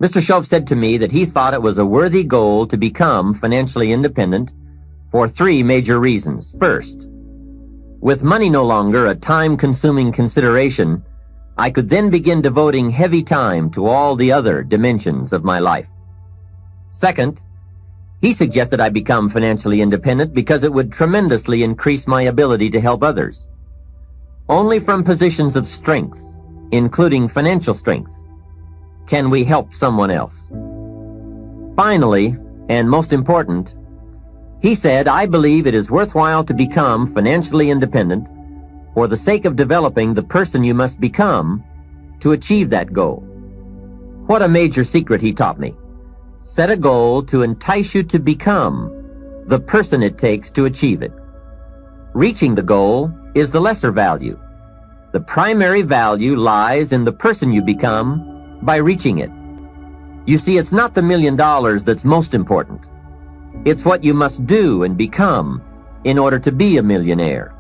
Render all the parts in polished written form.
Mr. Schultz said to me that he thought it was a worthy goal to become financially independent for three major reasons. First, with money no longer a time-consuming consideration, I could then begin devoting heavy time to all the other dimensions of my life. Second, he suggested I become financially independent because it would tremendously increase my ability to help others. Only from positions of strength, including financial strength, can we help someone else. Finally, and most important, he said, I believe it is worthwhile to become financially independent for the sake of developing the person you must become to achieve that goal. What a major secret he taught me. Set a goal to entice you to become the person it takes to achieve it. Reaching the goal is the lesser value. The primary value lies in the person you become by reaching it. You see, it's not the $1 million that's most important. It's what you must do and become in order to be a millionaire.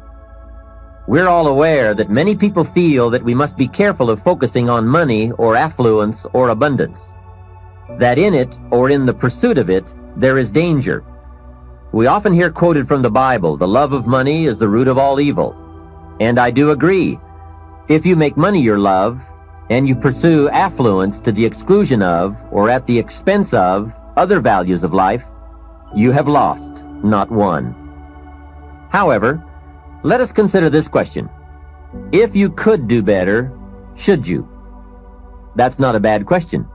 We're all aware that many people feel that we must be careful of focusing on money or affluence or abundance. That in it, or in the pursuit of it, there is danger. We often hear quoted from the Bible, the love of money is the root of all evil. And I do agree. If you make money your love, and you pursue affluence to the exclusion of, or at the expense of, other values of life, you have lost, not won. However, let us consider this question. If you could do better, should you? That's not a bad question.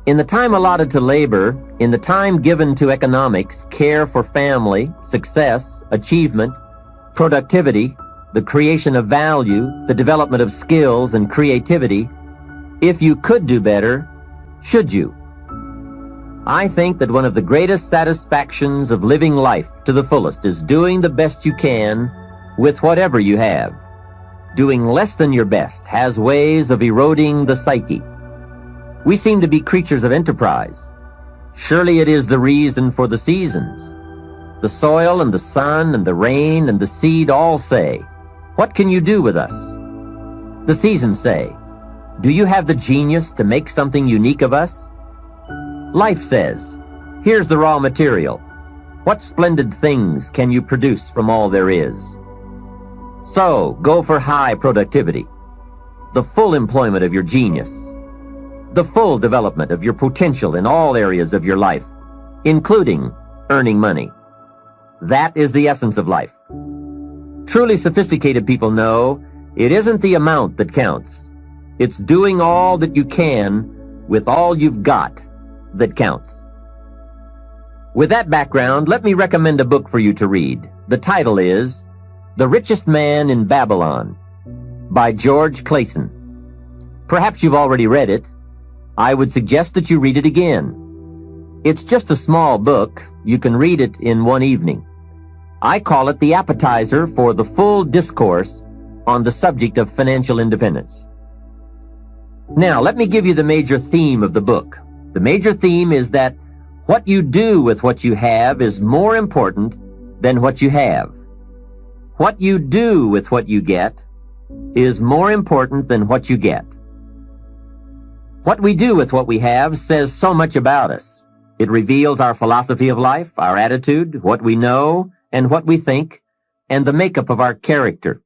In the time allotted to labor, in the time given to economics, care for family, success, achievement, productivity, the creation of value, the development of skills and creativity, if you could do better, should you? I think that one of the greatest satisfactions of living life to the fullest is doing the best you can with whatever you have. Doing less than your best has ways of eroding the psyche. We seem to be creatures of enterprise. Surely it is the reason for the seasons. The soil and the sun and the rain and the seed all say, what can you do with us? The seasons say, do you have the genius to make something unique of us? Life says, here's the raw material. What splendid things can you produce from all there is? So, go for high productivity, the full employment of your genius, the full development of your potential in all areas of your life, including earning money. That is the essence of life. Truly sophisticated people know it isn't the amount that counts. It's doing all that you can with all you've got that counts. With that background, let me recommend a book for you to read. The title is The Richest Man in Babylon by George Clason. Perhaps you've already read it. I would suggest that you read it again. It's just a small book. You can read it in one evening. I call it the appetizer for the full discourse on the subject of financial independence. Now, let me give you the major theme of the book. The major theme is that what you do with what you have is more important than what you have. What you do with what you get is more important than what you get. What we do with what we have says so much about us. It reveals our philosophy of life, our attitude, what we know, and what we think, and the makeup of our character.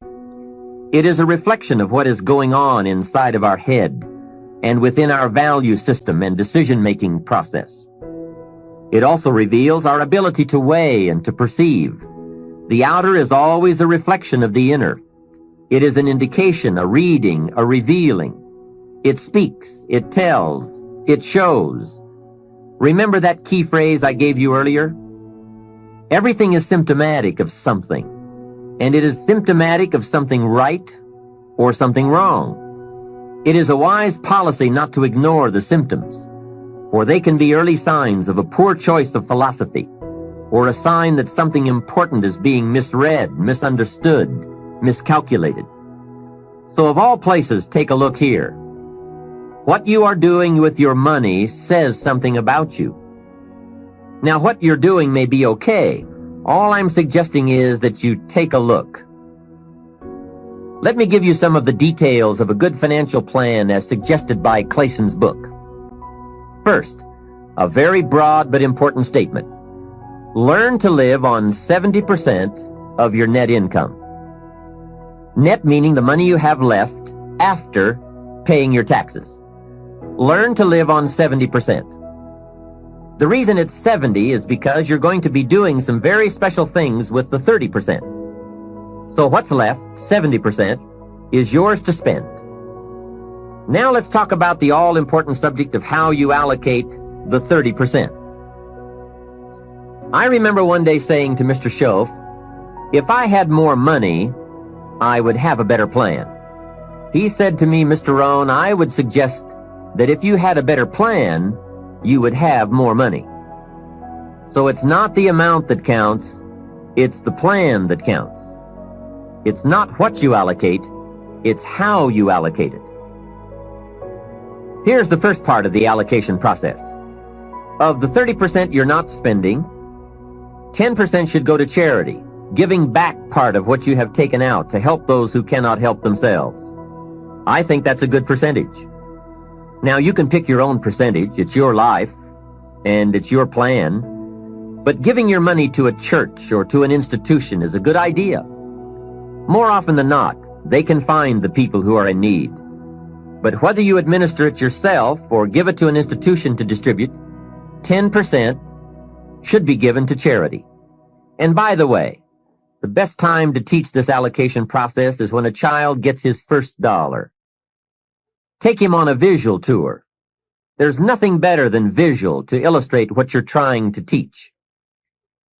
It is a reflection of what is going on inside of our head and within our value system and decision-making process. It also reveals our ability to weigh and to perceive. The outer is always a reflection of the inner. It is an indication, a reading, a revealing. It speaks, it tells, it shows. Remember that key phrase I gave you earlier? Everything is symptomatic of something, and it is symptomatic of something right or something wrong. It is a wise policy not to ignore the symptoms, for they can be early signs of a poor choice of philosophy, or a sign that something important is being misread, misunderstood, miscalculated. So of all places, take a look here. What you are doing with your money says something about you. Now, what you're doing may be okay. All I'm suggesting is that you take a look. Let me give you some of the details of a good financial plan as suggested by Clason's book. First, a very broad but important statement. Learn to live on 70% of your net income. Net meaning the money you have left after paying your taxes. Learn to live on 70%. The reason it's 70 is because you're going to be doing some very special things with the 30%. So what's left, 70%, is yours to spend. Now let's talk about the all-important subject of how you allocate the 30%. I remember one day saying to Mr. Schoaf, if I had more money, I would have a better plan. He said to me, Mr. Rohn, I would suggest that if you had a better plan, you would have more money. So it's not the amount that counts, it's the plan that counts. It's not what you allocate, it's how you allocate it. Here's the first part of the allocation process. Of the 30% you're not spending, 10% should go to charity, giving back part of what you have taken out to help those who cannot help themselves. I think that's a good percentage. Now, you can pick your own percentage. It's your life, and it's your plan. But giving your money to a church or to an institution is a good idea. More often than not, they can find the people who are in need. But whether you administer it yourself or give it to an institution to distribute, 10% should be given to charity. And by the way, the best time to teach this allocation process is when a child gets his first dollar. Take him on a visual tour. There's nothing better than visual to illustrate what you're trying to teach.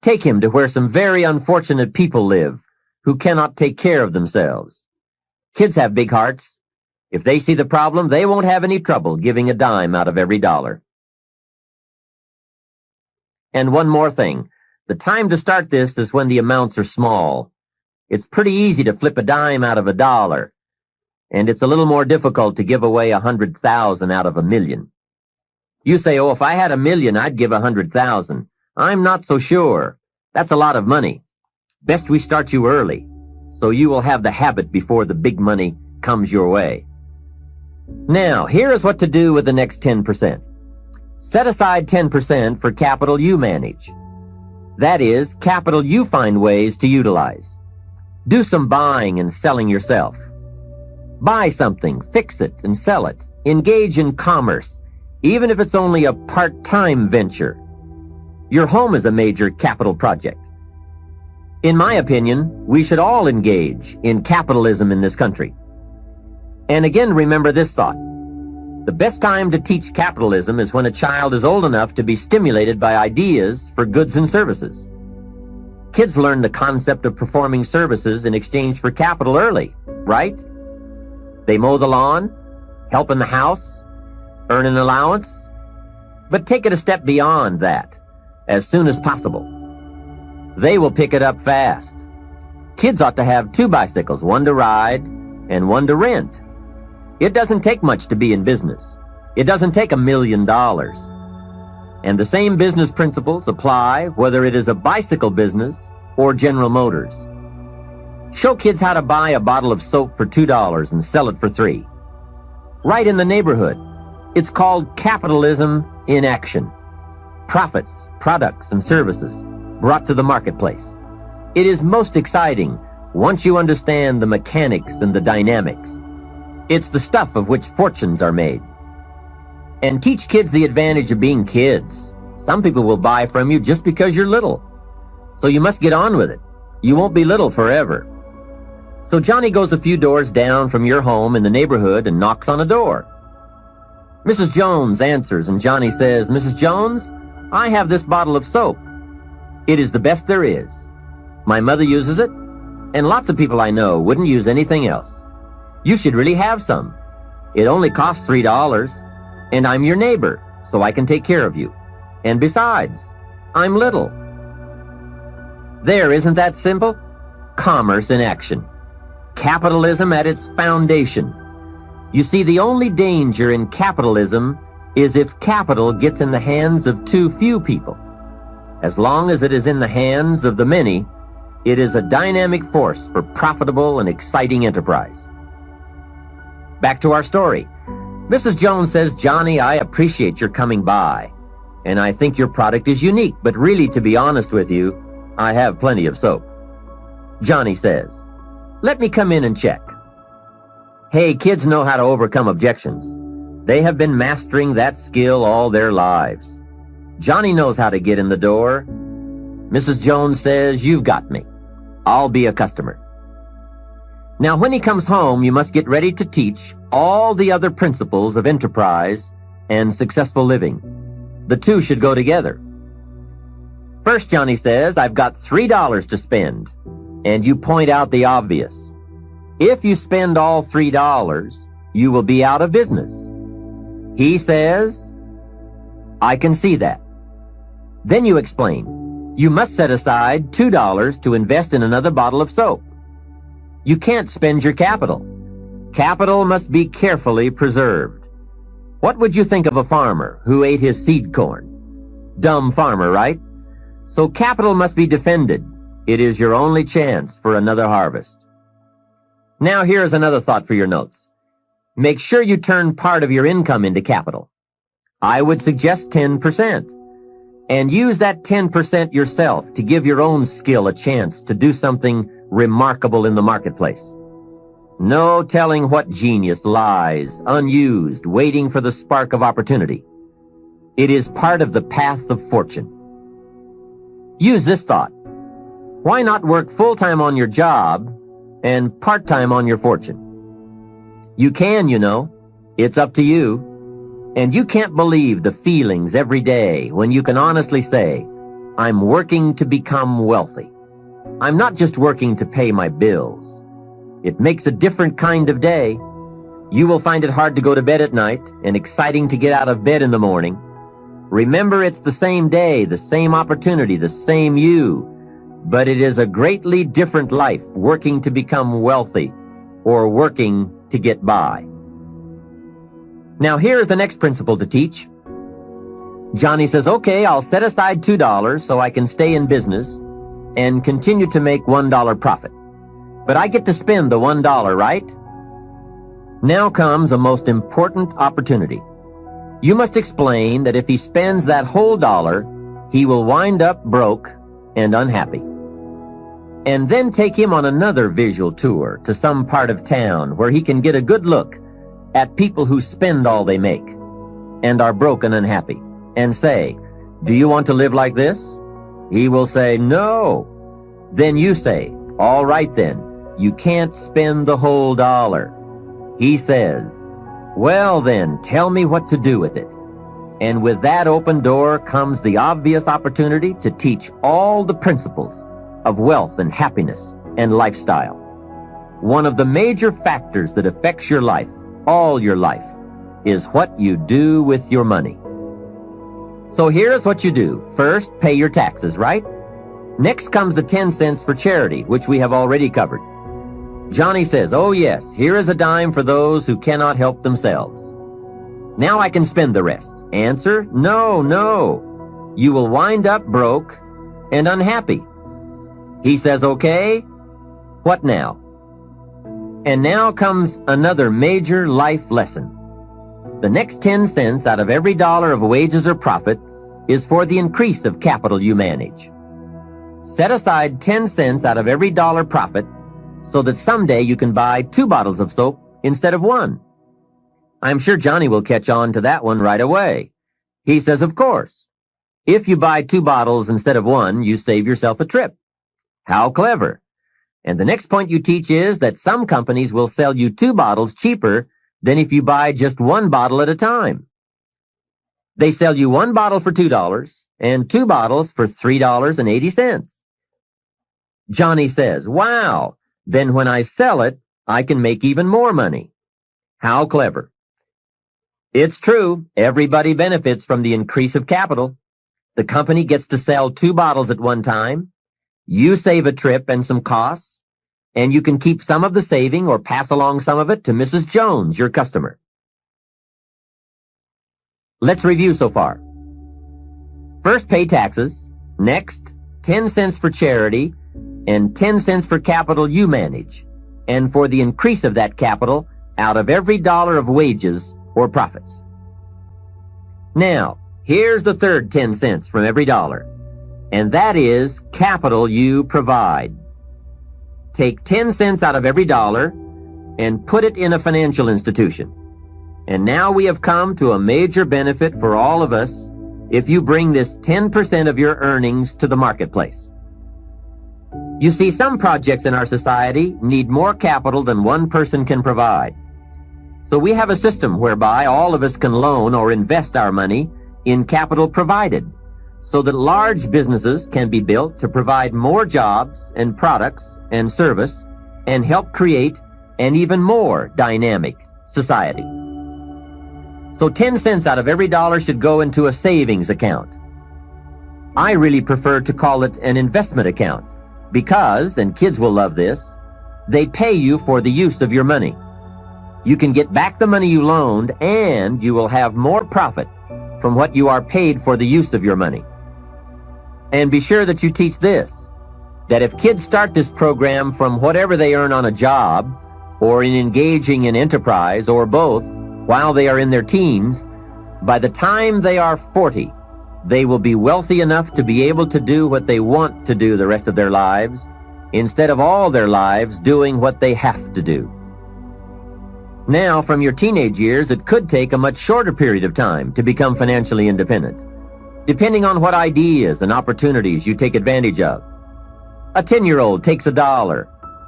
Take him to where some very unfortunate people live who cannot take care of themselves. Kids have big hearts. If they see the problem, they won't have any trouble giving a dime out of every dollar. And one more thing. The time to start this is when the amounts are small. It's pretty easy to flip a dime out of a dollar, and it's a little more difficult to give away 100,000 out of a million. You say, oh, if I had 1,000,000, I'd give 100,000. I'm not so sure. That's a lot of money. Best we start you early, so you will have the habit before the big money comes your way. Now, here is what to do with the next 10%. Set aside 10% for capital you manage. That is, capital you find ways to utilize. Do some buying and selling yourself. Buy something, fix it, and sell it. Engage in commerce, even if it's only a part-time venture. Your home is a major capital project. In my opinion, we should all engage in capitalism in this country. And again, remember this thought. The best time to teach capitalism is when a child is old enough to be stimulated by ideas for goods and services. Kids learn the concept of performing services in exchange for capital early, right? They mow the lawn, help in the house, earn an allowance. But take it a step beyond that, as soon as possible. They will pick it up fast. Kids ought to have 2 bicycles, one to ride and one to rent. It doesn't take much to be in business. It doesn't take $1 million. And the same business principles apply whether it is a bicycle business or General Motors. Show kids how to buy a bottle of soap for $2 and sell it for $3. Right in the neighborhood. It's called capitalism in action. Profits, products, and services brought to the marketplace. It is most exciting once you understand the mechanics and the dynamics. It's the stuff of which fortunes are made. And teach kids the advantage of being kids. Some people will buy from you just because you're little. So you must get on with it. You won't be little forever. So Johnny goes a few doors down from your home in the neighborhood and knocks on a door. Mrs. Jones answers, and Johnny says, Mrs. Jones, I have this bottle of soap. It is the best there is. My mother uses it, and lots of people I know wouldn't use anything else. You should really have some. It only costs $3, and I'm your neighbor, so I can take care of you. And besides, I'm little. There, isn't that simple? Commerce in action. Capitalism at its foundation. You see, the only danger in capitalism is if capital gets in the hands of too few people. As long as it is in the hands of the many, it is a dynamic force for profitable and exciting enterprise. Back to our story. Mrs. Jones says, "Johnny, I appreciate your coming by, and I think your product is unique, but really, to be honest with you, I have plenty of soap." Johnny says, "Let me come in and check." Hey, kids know how to overcome objections. They have been mastering that skill all their lives. Johnny knows how to get in the door. Mrs. Jones says, "You've got me. I'll be a customer." Now, when he comes home, you must get ready to teach all the other principles of enterprise and successful living. The two should go together. First, Johnny says, "I've got $3 to spend," and you point out the obvious. If you spend all $3, you will be out of business. He says, "I can see that." Then you explain, you must set aside $2 to invest in another bottle of soap. You can't spend your capital. Capital must be carefully preserved. What would you think of a farmer who ate his seed corn? Dumb farmer, right? So capital must be defended. It is your only chance for another harvest. Now here's another thought for your notes. Make sure you turn part of your income into capital. I would suggest 10%. And use that 10% yourself to give your own skill a chance to do something remarkable in the marketplace. No telling what genius lies, unused, waiting for the spark of opportunity. It is part of the path of fortune. Use this thought. Why not work full-time on your job and part-time on your fortune? You can, you know. It's up to you. And you can't believe the feelings every day when you can honestly say, "I'm working to become wealthy. I'm not just working to pay my bills." It makes a different kind of day. You will find it hard to go to bed at night and exciting to get out of bed in the morning. Remember, it's the same day, the same opportunity, the same you, but it is a greatly different life working to become wealthy or working to get by. Now here is the next principle to teach. Johnny says, "Okay, I'll set aside $2 so I can stay in business and continue to make $1 profit. But I get to spend the $1, right?" Now comes a most important opportunity. You must explain that if he spends that whole dollar, he will wind up broke and unhappy. And then take him on another visual tour to some part of town where he can get a good look at people who spend all they make and are broke and unhappy, and say, "Do you want to live like this?" He will say, "No." Then you say, "All right then, you can't spend the whole dollar." He says, "Well then, tell me what to do with it." And with that open door comes the obvious opportunity to teach all the principles of wealth and happiness and lifestyle. One of the major factors that affects your life, all your life, is what you do with your money. So here's what you do. First, pay your taxes, right? Next comes the 10 cents for charity, which we have already covered. Johnny says, "Oh yes, here is a dime for those who cannot help themselves. Now I can spend the rest." Answer, no. You will wind up broke and unhappy. He says, "Okay, what now?" And now comes another major life lesson. The next 10 cents out of every dollar of wages or profit is for the increase of capital you manage. Set aside 10 cents out of every dollar profit so that someday you can buy 2 bottles of soap instead of 1. I'm sure Johnny will catch on to that one right away. He says, "Of course. If you buy 2 bottles instead of 1, you save yourself a trip." How clever. And the next point you teach is that some companies will sell you 2 bottles cheaper than if you buy just 1 bottle at a time. They sell you 1 bottle for $2 and 2 bottles for $3.80. Johnny says, "Wow, then when I sell it, I can make even more money." How clever. It's true, everybody benefits from the increase of capital. The company gets to sell 2 bottles at one time. You save a trip and some costs, and you can keep some of the saving or pass along some of it to Mrs. Jones, your customer. Let's review so far. First, pay taxes. Next, 10 cents for charity, and 10 cents for capital you manage, and for the increase of that capital out of every dollar of wages or profits. Now, here's the third 10 cents from every dollar, and that is capital you provide. Take 10 cents out of every dollar and put it in a financial institution. And now we have come to a major benefit for all of us if you bring this 10% of your earnings to the marketplace. You see, some projects in our society need more capital than one person can provide. So we have a system whereby all of us can loan or invest our money in capital provided, so that large businesses can be built to provide more jobs and products and service and help create an even more dynamic society. So 10 cents out of every dollar should go into a savings account. I really prefer to call it an investment account because, and kids will love this, they pay you for the use of your money. You can get back the money you loaned, and you will have more profit from what you are paid for the use of your money. And be sure that you teach this, that if kids start this program from whatever they earn on a job, or in engaging in enterprise, or both, while they are in their teens, by the time they are 40, they will be wealthy enough to be able to do what they want to do the rest of their lives, instead of all their lives doing what they have to do. Now, from your teenage years, it could take a much shorter period of time to become financially independent, depending on what ideas and opportunities you take advantage of. A 10-year-old takes $1,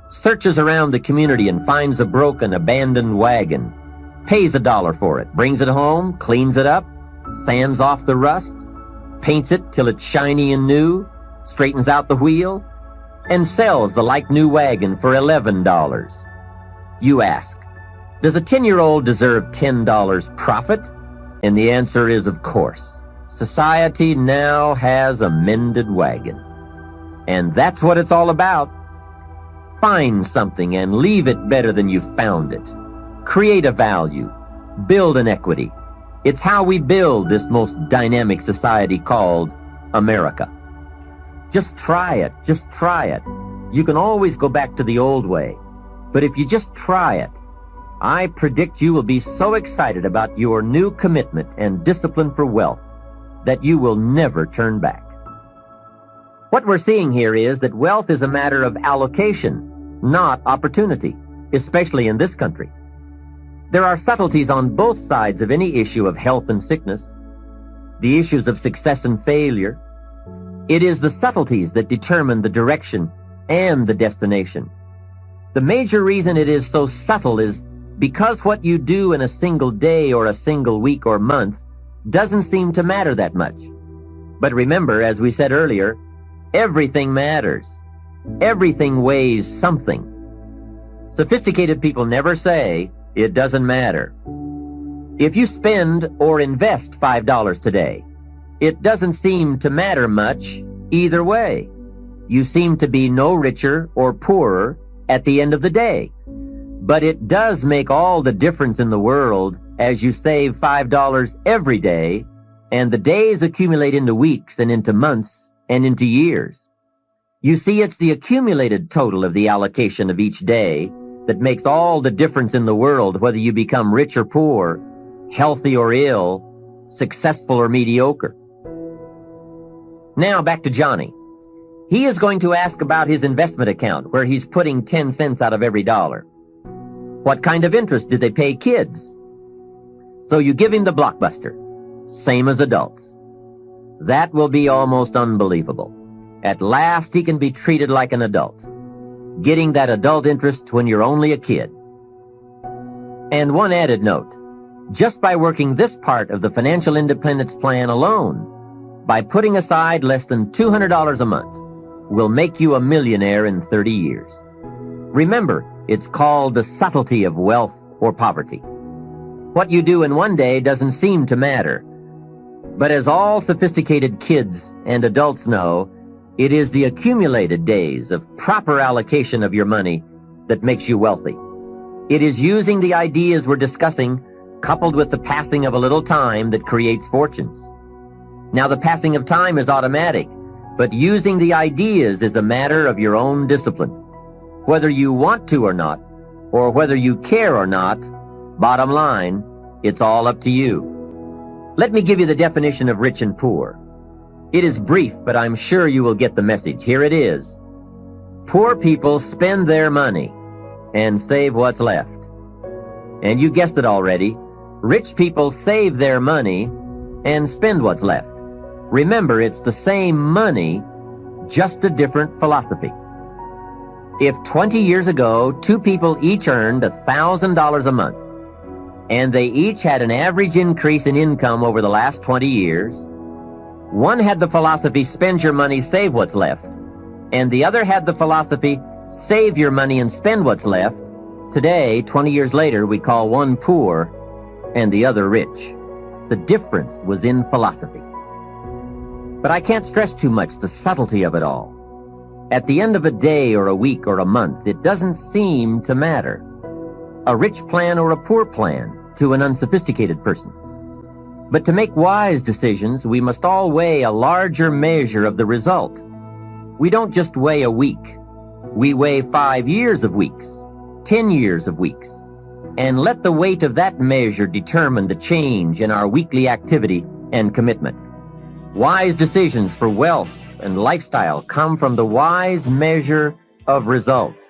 searches around the community and finds a broken, abandoned wagon, pays $1 for it, brings it home, cleans it up, sands off the rust, paints it till it's shiny and new, straightens out the wheel, and sells the like-new wagon for $11. You ask, does a 10-year-old deserve $10 profit? And the answer is, of course. Society now has a mended wagon. And that's what it's all about. Find something and leave it better than you found it. Create a value. Build an equity. It's how we build this most dynamic society called America. Just try it. Just try it. You can always go back to the old way. But if you just try it, I predict you will be so excited about your new commitment and discipline for wealth that you will never turn back. What we're seeing here is that wealth is a matter of allocation, not opportunity, especially in this country. There are subtleties on both sides of any issue of health and sickness, the issues of success and failure. It is the subtleties that determine the direction and the destination. The major reason it is so subtle is because what you do in a single day or a single week or month doesn't seem to matter that much. But remember, as we said earlier, everything matters. Everything weighs something. Sophisticated people never say, it doesn't matter. If you spend or invest $5 today, it doesn't seem to matter much either way. You seem to be no richer or poorer at the end of the day. But it does make all the difference in the world as you save $5 every day, and the days accumulate into weeks and into months and into years. You see, it's the accumulated total of the allocation of each day that makes all the difference in the world, whether you become rich or poor, healthy or ill, successful or mediocre. Now back to Johnny. He is going to ask about his investment account where he's putting 10 cents out of every dollar. What kind of interest do they pay kids? So you give him the blockbuster, same as adults. That will be almost unbelievable. At last he can be treated like an adult, getting that adult interest when you're only a kid. And one added note, just by working this part of the financial independence plan alone, by putting aside less than $200 a month, will make you a millionaire in 30 years. Remember, it's called the subtlety of wealth or poverty. What you do in one day doesn't seem to matter. But as all sophisticated kids and adults know, it is the accumulated days of proper allocation of your money that makes you wealthy. It is using the ideas we're discussing, coupled with the passing of a little time, that creates fortunes. Now, the passing of time is automatic, but using the ideas is a matter of your own discipline. Whether you want to or not, or whether you care or not, bottom line, It's all up to you. Let me give you the definition of rich and poor. It is brief, but I'm sure you will get the message. Here it is. Poor people spend their money and save what's left. And you guessed it already. Rich people save their money and spend what's left. Remember, it's the same money, just a different philosophy. If 20 years ago, two people each earned $1,000 a month, and they each had an average increase in income over the last 20 years, one had the philosophy, spend your money, save what's left, and the other had the philosophy, save your money and spend what's left. Today, 20 years later, we call one poor and the other rich. The difference was in philosophy. But I can't stress too much the subtlety of it all. At the end of a day or a week or a month, it doesn't seem to matter. A rich plan or a poor plan to an unsophisticated person. But to make wise decisions, we must all weigh a larger measure of the result. We don't just weigh a week. We weigh 5 years of weeks, 10 years of weeks, and let the weight of that measure determine the change in our weekly activity and commitment. Wise decisions for wealth and lifestyle come from the wise measure of results.